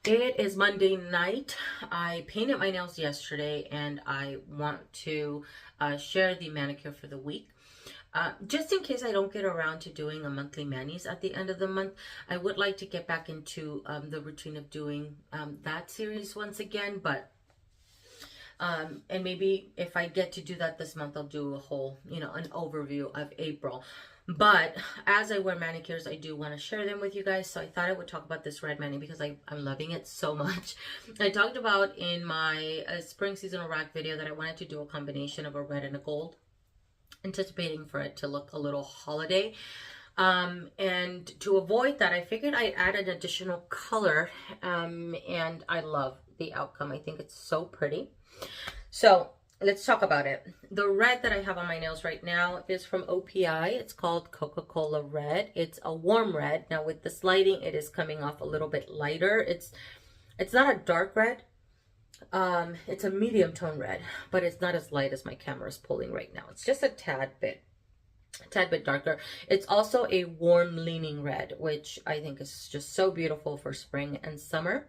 It is Monday night. I painted my nails yesterday and I want to share the manicure for the week. Just in case I don't get around to doing a monthly manis at the end of the month, I would like to get back into the routine of doing that series once again. But and maybe if I get to do that this month, I'll do a whole, an overview of April. But as I wear manicures, I do want to share them with you guys. So I thought I would talk about this red mani because I'm loving it so much. I talked about in my spring seasonal rack video that I wanted to do a combination of a red and a gold, anticipating for it to look a little holiday. And to avoid that, I figured I'd add an additional color. And I love the outcome. I think it's so pretty. So let's talk about it. The red that I have on my nails right now is from OPI. It's called Coca-Cola Red. It's a warm red. Now with this lighting, it is coming off a little bit lighter. It's not a dark red. It's a medium tone red, but it's not as light as my camera is pulling right now. It's just a tad bit darker. It's also a warm leaning red, which I think is just so beautiful for spring and summer.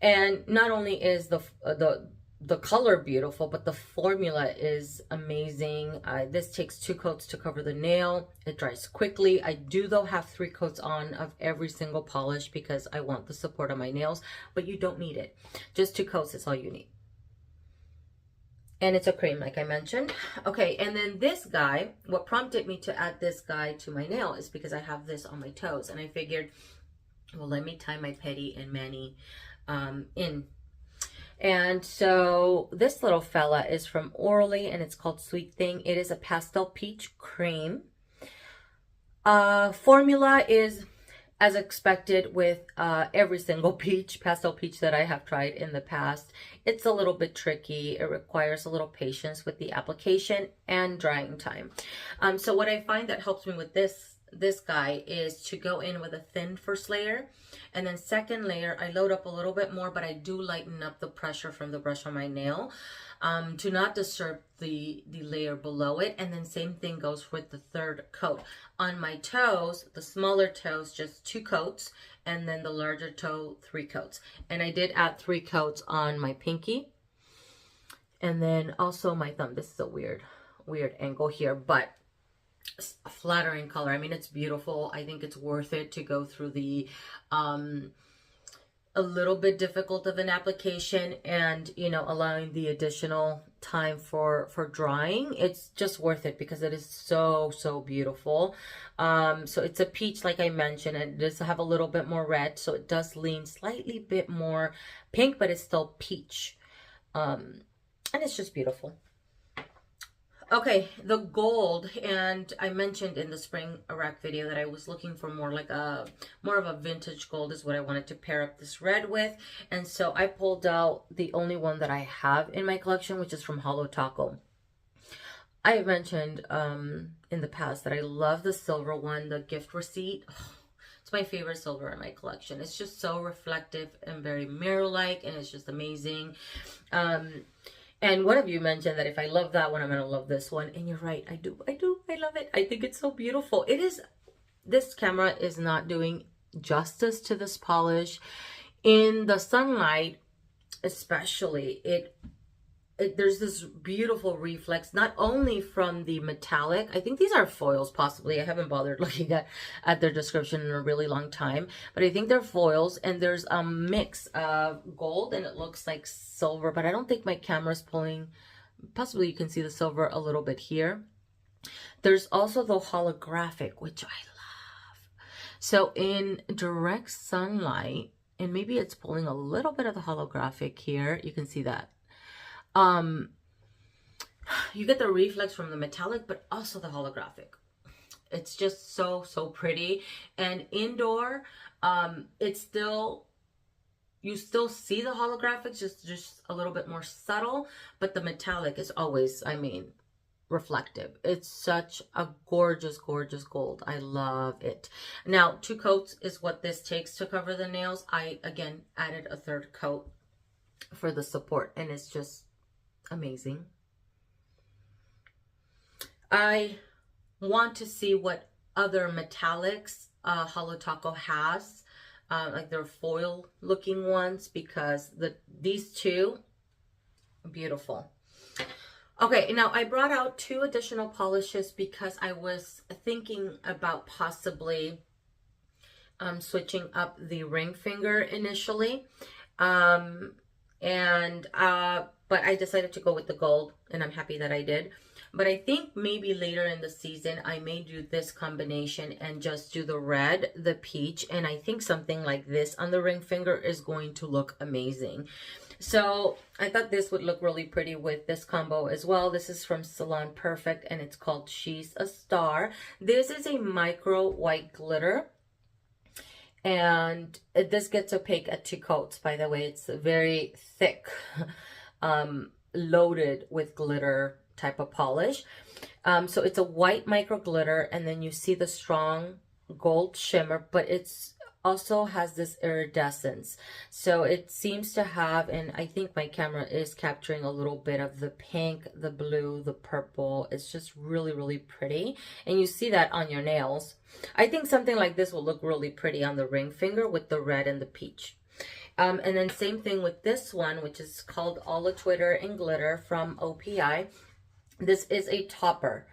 And not only is the color beautiful, but the formula is amazing. This takes 2 coats to cover the nail. It dries quickly. I do though have 3 coats on of every single polish because I want the support on my nails, but you don't need it. Just 2 coats is all you need. And it's a cream, like I mentioned. Okay, and then this guy, what prompted me to add this guy to my nail is because I have this on my toes. And I figured, well, let me tie my pedi and mani in. And so this little fella is from Orly and it's called Sweet Thing. It is a pastel peach cream. Formula is as expected with every single pastel peach that I have tried in the past. It's a little bit tricky. It requires a little patience with the application and drying time. So what I find that helps me with this guy is to go in with a thin first layer, and then second layer I load up a little bit more, but I do lighten up the pressure from the brush on my nail to not disturb the layer below it. And then same thing goes with the third coat. On my toes, the smaller toes, just 2 coats, and then the larger toe, 3 coats. And I did add 3 coats on my pinky and then also my thumb. This is a weird angle here, but a flattering color. I mean, it's beautiful. I think it's worth it to go through the a little bit difficult of an application and allowing the additional time for drying. It's just worth it because it is so beautiful. So it's a peach, like I mentioned, and it does have a little bit more red, so it does lean slightly bit more pink, but it's still peach. And it's just beautiful. Okay, the gold, and I mentioned in the spring rack video that I was looking for more of a vintage gold is what I wanted to pair up this red with. And so I pulled out the only one that I have in my collection, which is from Holo Taco. I have mentioned in the past that I love the silver one, the gift receipt. It's my favorite silver in my collection. It's just so reflective and very mirror-like, and it's just amazing. And one of you mentioned that if I love that one, I'm going to love this one. And you're right. I do. I love it. I think it's so beautiful. This camera is not doing justice to this polish. In the sunlight, especially, there's this beautiful reflex, not only from the metallic. I think these are foils, possibly. I haven't bothered looking at their description in a really long time, but I think they're foils, and there's a mix of gold and it looks like silver, but I don't think my camera's pulling. Possibly you can see the silver a little bit here. There's also the holographic, which I love. So in direct sunlight, and maybe it's pulling a little bit of the holographic here, you can see that. You get the reflex from the metallic, but also the holographic. It's just so pretty. And indoor, you still see the holographics, just a little bit more subtle, but the metallic is always, I mean, reflective. It's such a gorgeous gold. I love it. Now 2 coats is what this takes to cover the nails. I again added a 3rd coat for the support, and it's just amazing. I want to see what other metallics Holo Taco has like they're foil looking ones, because these two, beautiful. Okay, now I brought out 2 additional polishes because I was thinking about possibly switching up the ring finger initially. But I decided to go with the gold, and I'm happy that I did. But I think maybe later in the season, I may do this combination and just do the red, the peach, and I think something like this on the ring finger is going to look amazing. So I thought this would look really pretty with this combo as well. This is from Salon Perfect, and it's called She's a Star. This is a micro white glitter. And this gets opaque at 2 coats, by the way. It's very thick, loaded with glitter type of polish. So it's a white micro glitter, and then you see the strong gold shimmer, but it's also has this iridescence. So it seems to have, and I think my camera is capturing a little bit of the pink, the blue, the purple. It's just really, really pretty. And you see that on your nails. I think something like this will look really pretty on the ring finger with the red and the peach. And then same thing with this one, which is called All the Twitter and Glitter from OPI. This is a topper.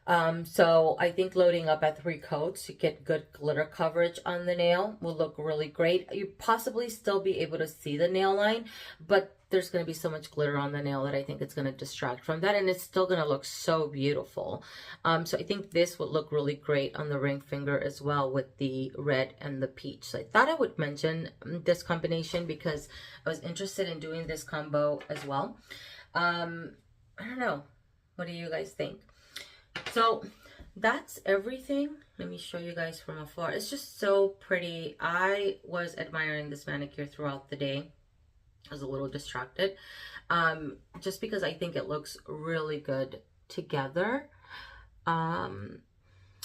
So I think loading up at 3 coats, you get good glitter coverage on the nail, will look really great. You possibly still be able to see the nail line, but there's going to be so much glitter on the nail that I think it's going to distract from that, and it's still going to look so beautiful. So I think this would look really great on the ring finger as well with the red and the peach. So I thought I would mention this combination because I was interested in doing this combo as well. I don't know. What do you guys think? So that's everything. Let me show you guys from afar. It's just so pretty. I was admiring this manicure throughout the day. I was a little distracted, just because I think it looks really good together.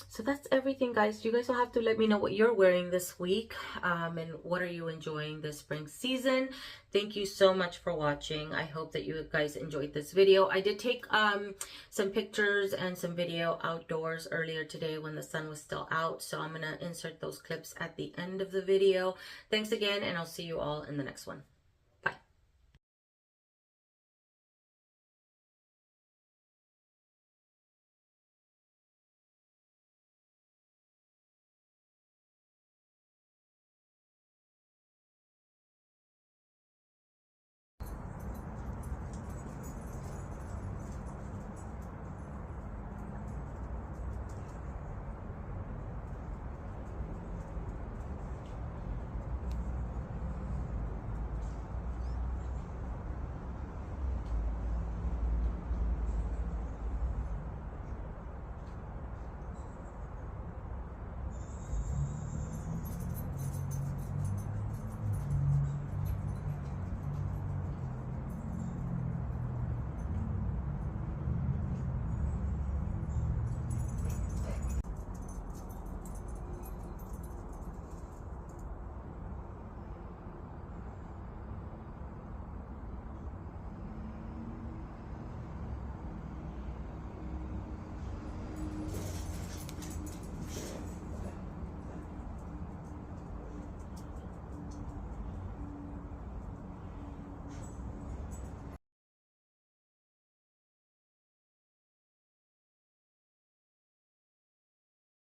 So that's everything, guys. You guys will have to let me know what you're wearing this week, and what are you enjoying this spring season. Thank you so much for watching. I hope that you guys enjoyed this video. I did take some pictures and some video outdoors earlier today when the sun was still out, so I'm gonna insert those clips at the end of the video. Thanks again, and I'll see you all in the next one.